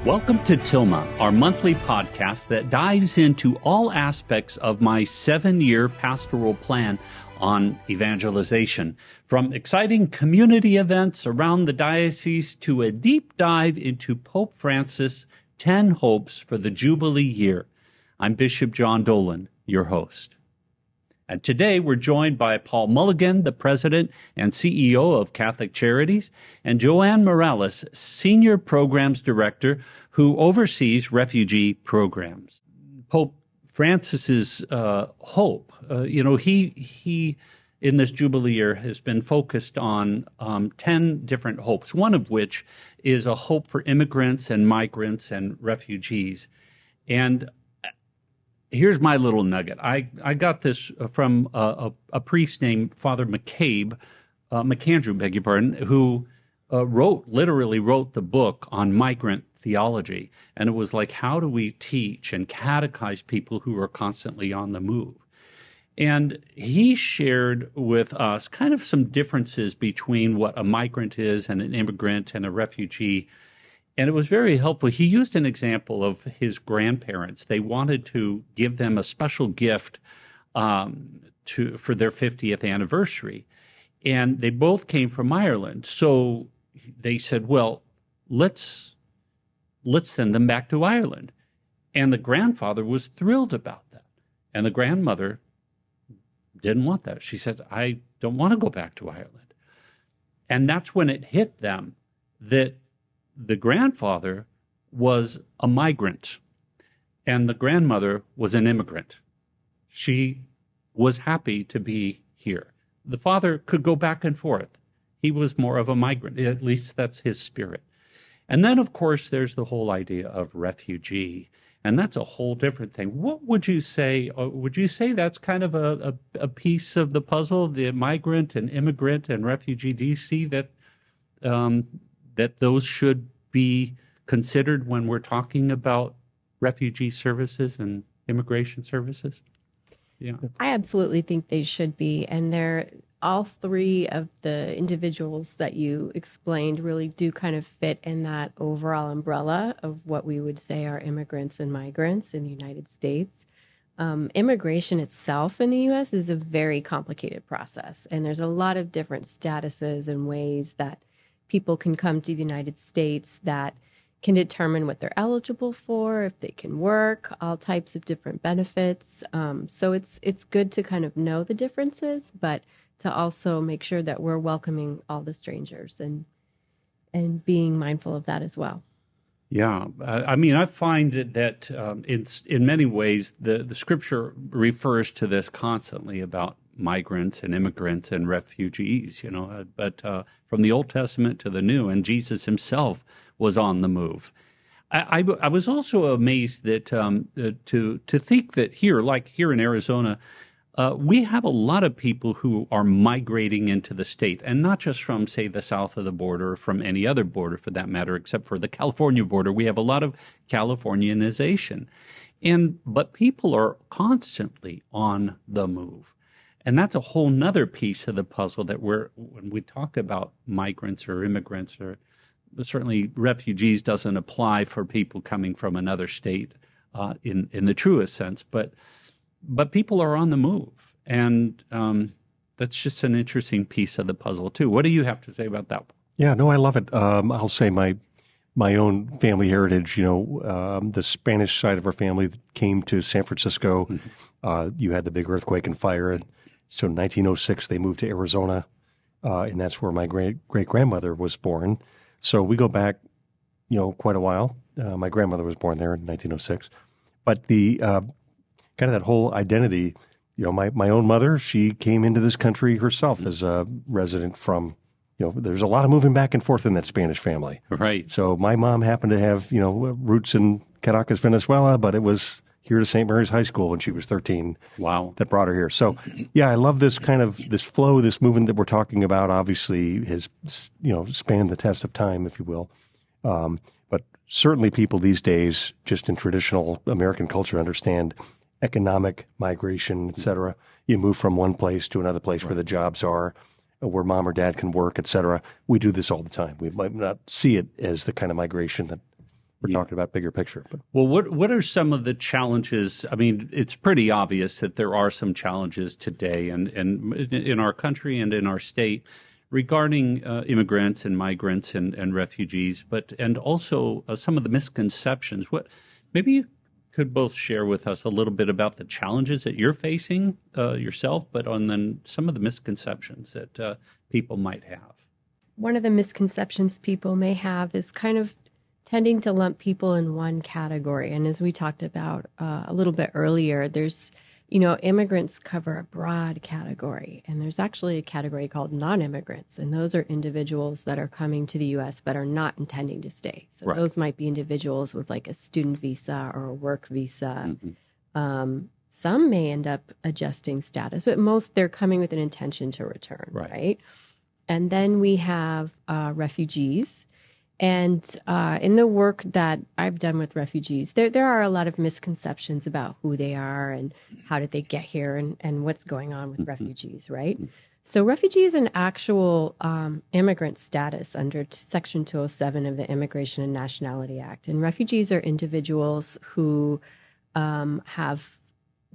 Welcome to TILMA, our monthly podcast that dives into all aspects of my 7-year pastoral plan on evangelization, from exciting community events around the diocese to a deep dive into Pope Francis' 10 hopes for the Jubilee year. I'm Bishop John Dolan, your host. And today we're joined by Paul Mulligan, the President and CEO of Catholic Charities, and Joanne Morales, Senior Programs Director, who oversees Refugee Programs. Pope Francis's hope, he in this Jubilee year has been focused on 10 different hopes, one of which is a hope for immigrants and migrants and refugees. And here's my little nugget. I got this from a priest named Father McAndrew, who literally wrote the book on migrant theology. And it was like, how do we teach and catechize people who are constantly on the move? And he shared with us kind of some differences between what a migrant is and an immigrant and a refugee. And it was very helpful. He used an example of his grandparents. They wanted to give them a special gift for their 50th anniversary. And they both came from Ireland. So they said, well, let's send them back to Ireland. And the grandfather was thrilled about that. And the grandmother didn't want that. She said, I don't want to go back to Ireland. And that's when it hit them that the grandfather was a migrant and the grandmother was an immigrant. She was happy to be here. The father could go back and forth. He was more of a migrant. At least that's his spirit. And then, of course, there's the whole idea of refugee. And that's a whole different thing. What would you say? Would you say that's kind of a piece of the puzzle, the migrant and immigrant and refugee? Do you see that that those should be considered when we're talking about refugee services and immigration services? Yeah, I absolutely think they should be. And they're all three of the individuals that you explained really do kind of fit in that overall umbrella of what we would say are immigrants and migrants in the United States. Immigration itself in the U.S. is a very complicated process. And there's a lot of different statuses and ways that people can come to the United States that can determine what they're eligible for, if they can work, all types of different benefits. So it's good to kind of know the differences, but to also make sure that we're welcoming all the strangers and being mindful of that as well. Yeah, I find that it's in many ways the Scripture refers to this constantly about migrants and immigrants and refugees, but from the Old Testament to the New, and Jesus himself was on the move. I was also amazed that to think that here in Arizona, we have a lot of people who are migrating into the state, and not just from, say, the south of the border or from any other border for that matter, except for the California border. We have a lot of Californianization. But people are constantly on the move. And that's a whole nother piece of the puzzle that when we talk about migrants or immigrants, or certainly refugees doesn't apply for people coming from another state in the truest sense, but people are on the move. And that's just an interesting piece of the puzzle too. What do you have to say about that? Yeah, no, I love it. I'll say my own family heritage, the Spanish side of our family came to San Francisco. Mm-hmm. You had the big earthquake and fire. And so in 1906, they moved to Arizona, and that's where my great-grandmother was born. So we go back, quite a while. My grandmother was born there in 1906. But the kind of that whole identity, my own mother, she came into this country herself as a resident from, there's a lot of moving back and forth in that Spanish family. Right. So my mom happened to have, roots in Caracas, Venezuela, but it was here to St. Mary's High School when she was 13. Wow. That brought her here. So, yeah, I love this kind of, this flow, this movement that we're talking about, obviously has, spanned the test of time, if you will. But certainly people these days, just in traditional American culture, understand economic migration, et cetera. You move from one place to another place where the jobs are, where mom or dad can work, et cetera. We do this all the time. We might not see it as the kind of migration that we're talking about bigger picture. But. Well, what are some of the challenges? I mean, it's pretty obvious that there are some challenges today and in our country and in our state regarding immigrants and migrants and refugees, and also some of the misconceptions. Maybe you could both share with us a little bit about the challenges that you're facing yourself, but on then some of the misconceptions that people might have. One of the misconceptions people may have is kind of tending to lump people in one category. And as we talked about a little bit earlier, there's, immigrants cover a broad category. And there's actually a category called non-immigrants. And those are individuals that are coming to the U.S. but are not intending to stay. So those might be individuals with like a student visa or a work visa. Mm-hmm. Some may end up adjusting status, but most they're coming with an intention to return, right? And then we have refugees. And in the work that I've done with refugees, there are a lot of misconceptions about who they are and how did they get here and what's going on with refugees, right? So refugee is an actual immigrant status under Section 207 of the Immigration and Nationality Act. And refugees are individuals who have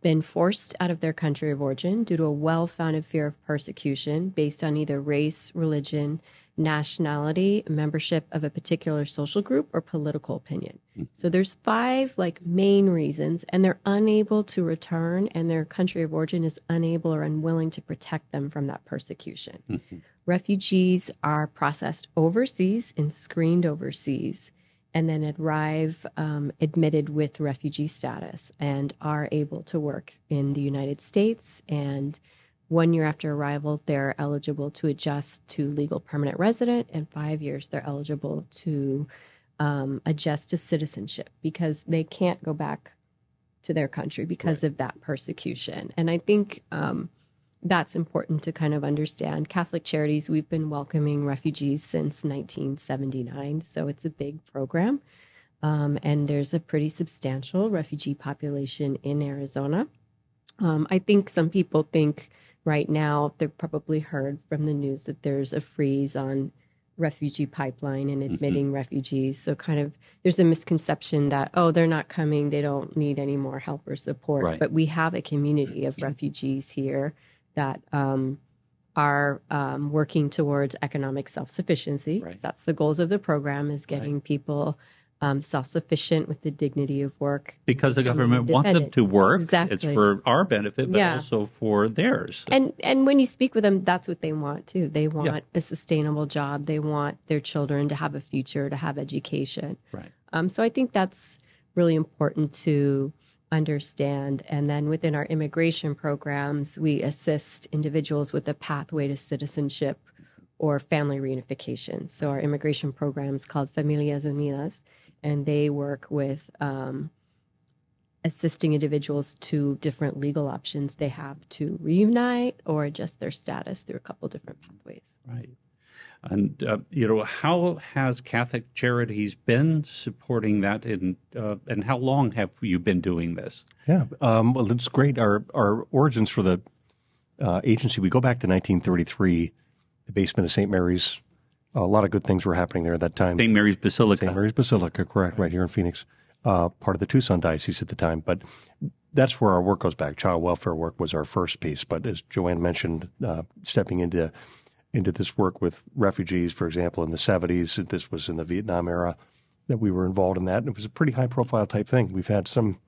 been forced out of their country of origin due to a well-founded fear of persecution based on either race, religion, nationality, membership of a particular social group, or political opinion. So there's 5 main reasons, and they're unable to return, and their country of origin is unable or unwilling to protect them from that persecution. Refugees are processed overseas and screened overseas, and then arrive admitted with refugee status and are able to work in the United States. And 1 year after arrival, they're eligible to adjust to legal permanent resident, and 5 years they're eligible to adjust to citizenship because they can't go back to their country because of that persecution. And I think that's important to kind of understand. Catholic Charities, we've been welcoming refugees since 1979, so it's a big program. And there's a pretty substantial refugee population in Arizona. I think some people think right now, they've probably heard from the news that there's a freeze on refugee pipeline and admitting refugees. So kind of there's a misconception that, they're not coming, they don't need any more help or support. But we have a community of refugees here that are working towards economic self-sufficiency. That's the goals of the program, is getting people self-sufficient with the dignity of work. Because the government wants them to work. Exactly. It's for our benefit, but also for theirs. And when you speak with them, that's what they want too. They want a sustainable job. They want their children to have a future, to have education. So I think that's really important to understand. And then within our immigration programs, we assist individuals with a pathway to citizenship or family reunification. So our immigration program is called Familias Unidas, and they work with assisting individuals to different legal options they have to reunite or adjust their status through a couple different pathways. And, how has Catholic Charities been supporting that, and how long have you been doing this? Well, it's great. Our origins for the agency, we go back to 1933, the basement of St. Mary's. A lot of good things were happening there at that time. St. Mary's Basilica. St. Mary's Basilica, correct, right here in Phoenix. Part of the Tucson Diocese at the time. But that's where our work goes back. Child welfare work was our first piece. But as Joanne mentioned, stepping into this work with refugees, for example, in the 70s, this was in the Vietnam era that we were involved in that. And it was a pretty high-profile type thing. We've had some,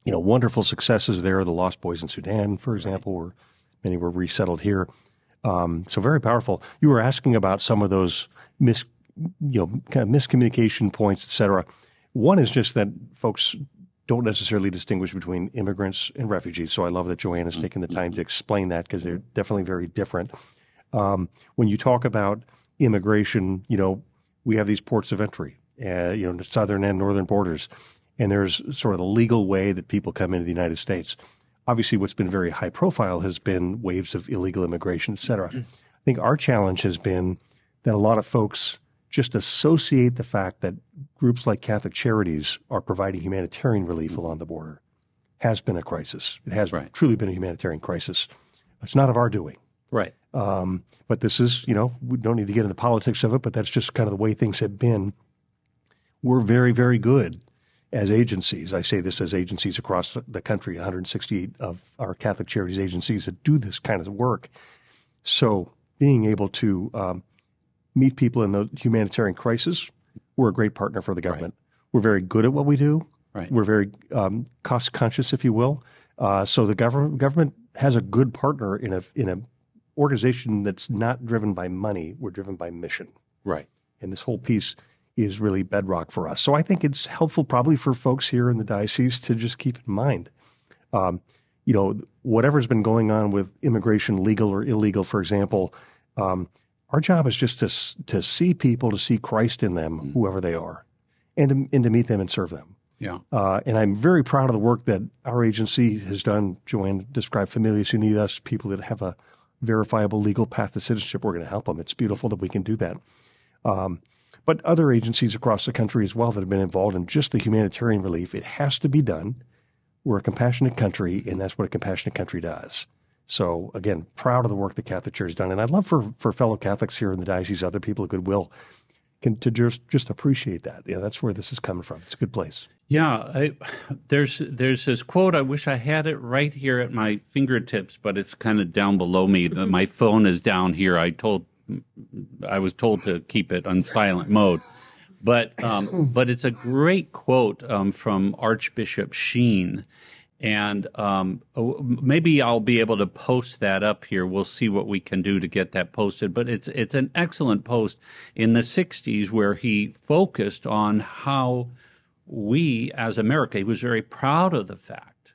wonderful successes there. The Lost Boys in Sudan, for example, where many were resettled here. So very powerful. You were asking about some of those kind of miscommunication points, et cetera. One is just that folks don't necessarily distinguish between immigrants and refugees. So I love that Joanne has taken the time to explain that, because they're definitely very different. When you talk about immigration, we have these ports of entry, the southern and northern borders, and there's sort of the legal way that people come into the United States. Obviously, what's been very high profile has been waves of illegal immigration, et cetera. I think our challenge has been that a lot of folks just associate the fact that groups like Catholic Charities are providing humanitarian relief along the border has been a crisis. It has truly been a humanitarian crisis. It's not of our doing. But this is, we don't need to get into the politics of it, but that's just kind of the way things have been. we're very, very good as agencies. I say this as agencies across the country, 168 of our Catholic Charities agencies that do this kind of work. So being able to meet people in the humanitarian crisis, we're a great partner for the government. Right. We're very good at what we do. Right. We're very cost conscious, if you will. So the government has a good partner in a organization that's not driven by money. We're driven by mission. Right. And this whole piece is really bedrock for us. So I think it's helpful probably for folks here in the diocese to just keep in mind, whatever's been going on with immigration, legal or illegal, for example, our job is just to see people, to see Christ in them, whoever they are, and to meet them and serve them. Yeah. And I'm very proud of the work that our agency has done. Joanne described Familias Unidas, people that have a verifiable legal path to citizenship. We're going to help them. It's beautiful that we can do that. But other agencies across the country as well that have been involved in just the humanitarian relief, it has to be done. We're a compassionate country, and that's what a compassionate country does. So, again, proud of the work the Catholic Church has done. And I'd love for fellow Catholics here in the diocese, other people of goodwill, to just appreciate that. Yeah, that's where this is coming from. It's a good place. Yeah, there's this quote. I wish I had it right here at my fingertips, but it's kind of down below me. My phone is down here. I was told to keep it on silent mode. But it's a great quote from Archbishop Sheen. And maybe I'll be able to post that up here. We'll see what we can do to get that posted. But it's an excellent post in the 60s where he focused on how we, as America, he was very proud of the fact.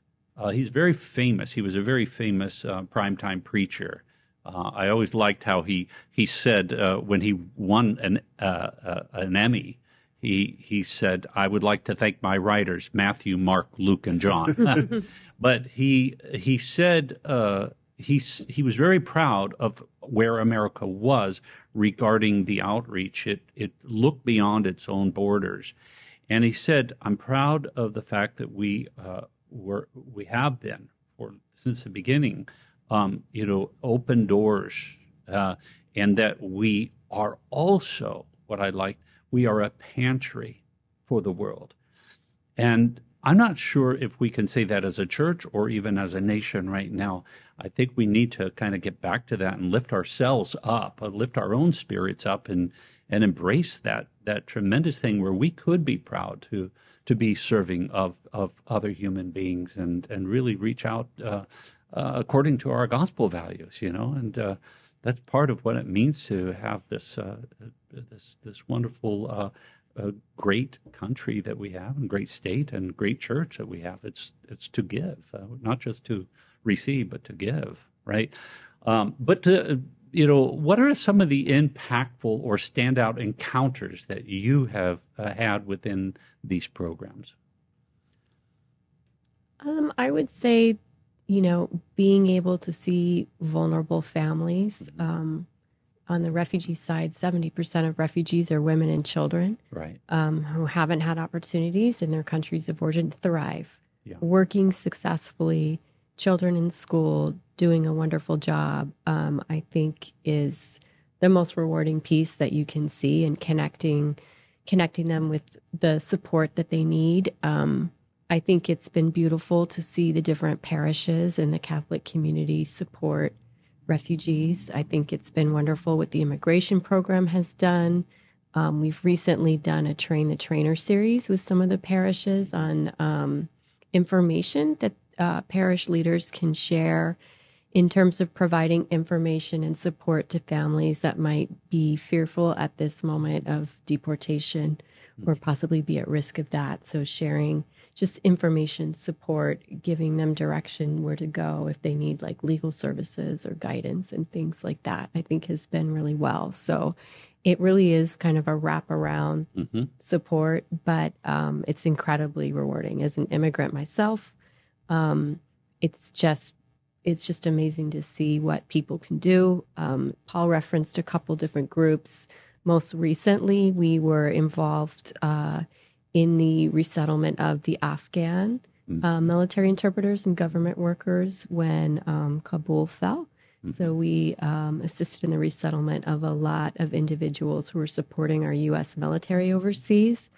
He's very famous. He was a very famous primetime preacher. I always liked how he said when he won an Emmy, he said, "I would like to thank my writers, Matthew, Mark, Luke, and John." But he said he was very proud of where America was regarding the outreach. It looked beyond its own borders, and he said, "I'm proud of the fact that we have been since the beginning, open doors, and that we are also what I like." We are a pantry for the world. And I'm not sure if we can say that as a church or even as a nation right now. I think we need to kind of get back to that and lift ourselves up, lift our own spirits up and embrace that tremendous thing where we could be proud to be serving of other human beings and really reach out according to our gospel values, and that's part of what it means to have this wonderful, great country that we have, and great state and great church that we have. It's to give, not just to receive, but to give, right? But what are some of the impactful or standout encounters that you have had within these programs? I would say, being able to see vulnerable families. On the refugee side, 70% of refugees are women and children, right? Who haven't had opportunities in their countries of origin to thrive, working successfully, children in school, doing a wonderful job, I think is the most rewarding piece that you can see, and connecting them with the support that they need. I think it's been beautiful to see the different parishes and the Catholic community support refugees. I think it's been wonderful what the immigration program has done. We've recently done a Train the Trainer series with some of the parishes on information that parish leaders can share in terms of providing information and support to families that might be fearful at this moment of deportation or possibly be at risk of that. So sharing just information, support, giving them direction where to go if they need like legal services or guidance and things like that, I think has been really well. So it really is kind of a wraparound support, but it's incredibly rewarding. As an immigrant myself, it's just amazing to see what people can do. Paul referenced a couple different groups. Most recently, we were involved in the resettlement of the Afghan military interpreters and government workers when Kabul fell. So we assisted in the resettlement of a lot of individuals who were supporting our U.S. military overseas.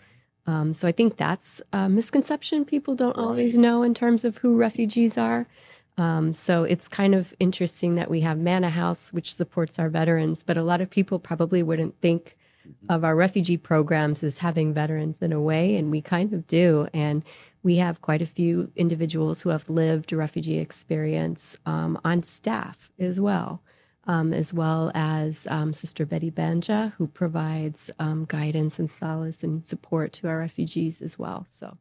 So I think that's a misconception people don't Right. always know in terms of who refugees are. So it's kind of interesting that we have Manna House, which supports our veterans, but a lot of people probably wouldn't think of our refugee programs as having veterans in a way, and we kind of do. And we have quite a few individuals who have lived a refugee experience on staff as well as Sister Betty Banja, who provides guidance and solace and support to our refugees as well. So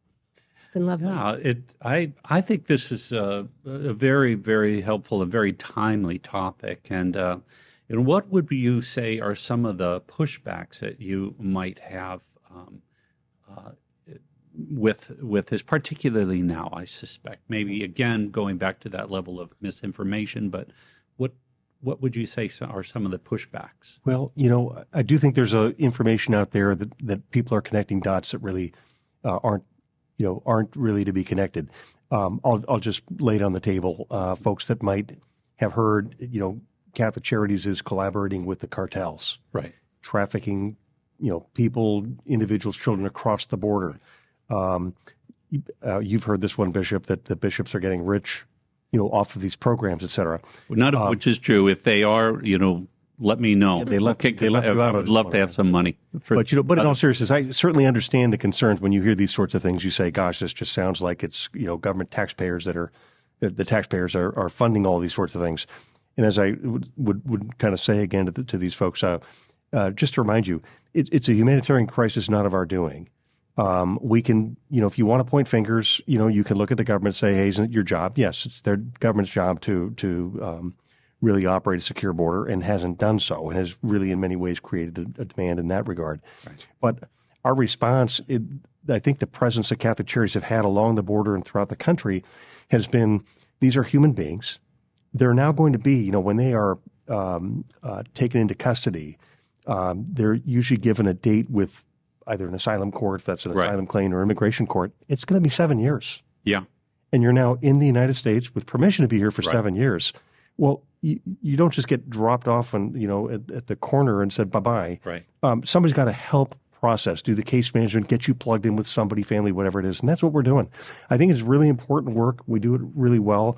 it's been lovely. Yeah, I think this is a very, very helpful and very timely topic. And what would you say are some of the pushbacks that you might have with this, particularly now? I suspect maybe again going back to that level of misinformation, but what would you say are some of the pushbacks? Well, I do think there's information out there that people are connecting dots that really aren't really to be connected. I'll just lay it on the table. Folks that might have heard, Catholic Charities is collaborating with the cartels, right? Trafficking, people, individuals, children across the border. You've heard this one, Bishop, that the bishops are getting rich, off of these programs, et cetera. Well, none of which is true. If they are, let me know. Yeah, they left you out. I would love to have some money. But in all seriousness, I certainly understand the concerns when you hear these sorts of things. You say, "Gosh, this just sounds like it's government taxpayers the taxpayers are funding all these sorts of things." And as I would kind of say again to these folks, just to remind you, it's a humanitarian crisis, not of our doing. We can, if you want to point fingers, you can look at the government and say, "Hey, isn't it your job?" Yes, it's their government's job to really operate a secure border, and hasn't done so, and has really in many ways created a demand in that regard. Right. But our response, I think the presence that Catholic Charities have had along the border and throughout the country has been, these are human beings. They're now going to be, when they are taken into custody, they're usually given a date with either an asylum court, if that's an asylum claim, or immigration court. It's going to be 7 years. Yeah. And you're now in the United States with permission to be here for 7 years. Well, you don't just get dropped off at the corner and said bye-bye. Right. Somebody's got to help process, do the case management, get you plugged in with somebody, family, whatever it is. And that's what we're doing. I think it's really important work. We do it really well.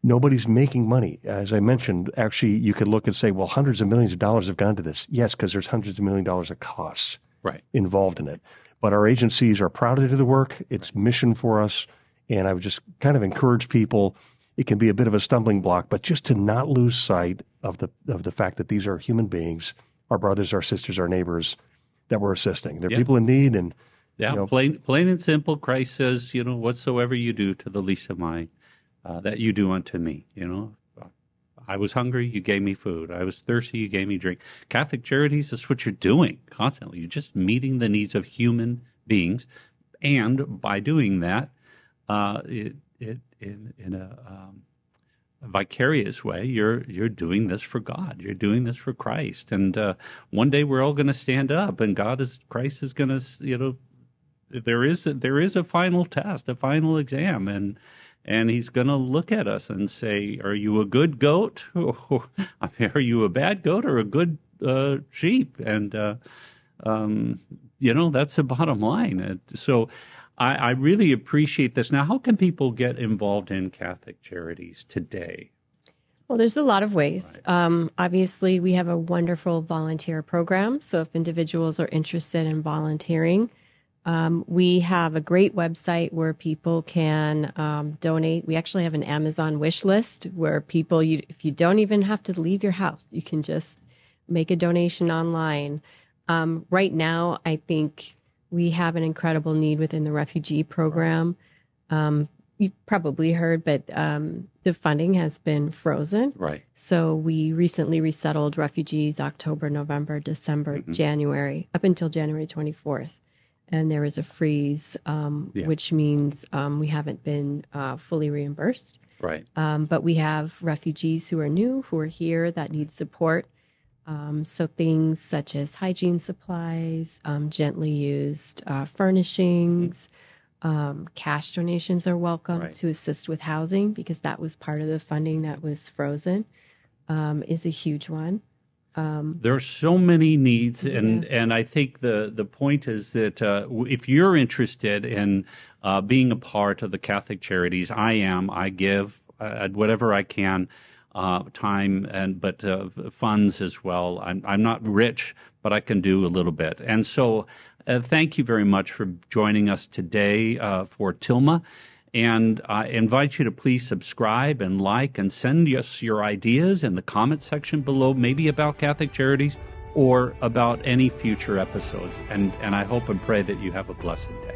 Nobody's making money. As I mentioned, actually, you could look and say, well, hundreds of millions of dollars have gone to this. Yes, because there's hundreds of millions of dollars of costs involved in it. But our agencies are proud to do the work. It's mission for us. And I would just kind of encourage people, it can be a bit of a stumbling block, but just to not lose sight of the fact that these are human beings, our brothers, our sisters, our neighbors that we're assisting. They're people in need. And plain and simple, Christ says, whatsoever you do to the least of mine, that you do unto me. I was hungry, you gave me food. I was thirsty, you gave me drink. Catholic Charities is what you're doing constantly. You're just meeting the needs of human beings, and by doing that, in a vicarious way, you're doing this for God. You're doing this for Christ, and one day we're all going to stand up, and Christ is going to, there is a final test, a final exam, and he's going to look at us and say, "Are you a good goat? Are you a bad goat or a good sheep?" And that's the bottom line. So I really appreciate this. Now, how can people get involved in Catholic Charities today? Well, there's a lot of ways. Obviously, we have a wonderful volunteer program. So if individuals are interested in volunteering, we have a great website where people can donate. We actually have an Amazon wish list where people, if you don't even have to leave your house, you can just make a donation online. Right now, I think we have an incredible need within the refugee program. You've probably heard, but the funding has been frozen. Right. So we recently resettled refugees October, November, December, January, up until January 24th. And there is a freeze, which means we haven't been fully reimbursed. Right. But we have refugees who are new, who are here, that need support. So things such as hygiene supplies, gently used furnishings, cash donations are welcome to assist with housing, because that was part of the funding that was frozen, is a huge one. There are so many needs, and I think the point is that if you're interested in being a part of the Catholic Charities, I give whatever I can, time but funds as well. I'm not rich, but I can do a little bit, and so thank you very much for joining us today for TILMA. And I invite you to please subscribe and like and send us your ideas in the comment section below, maybe about Catholic Charities or about any future episodes. And I hope and pray that you have a blessed day.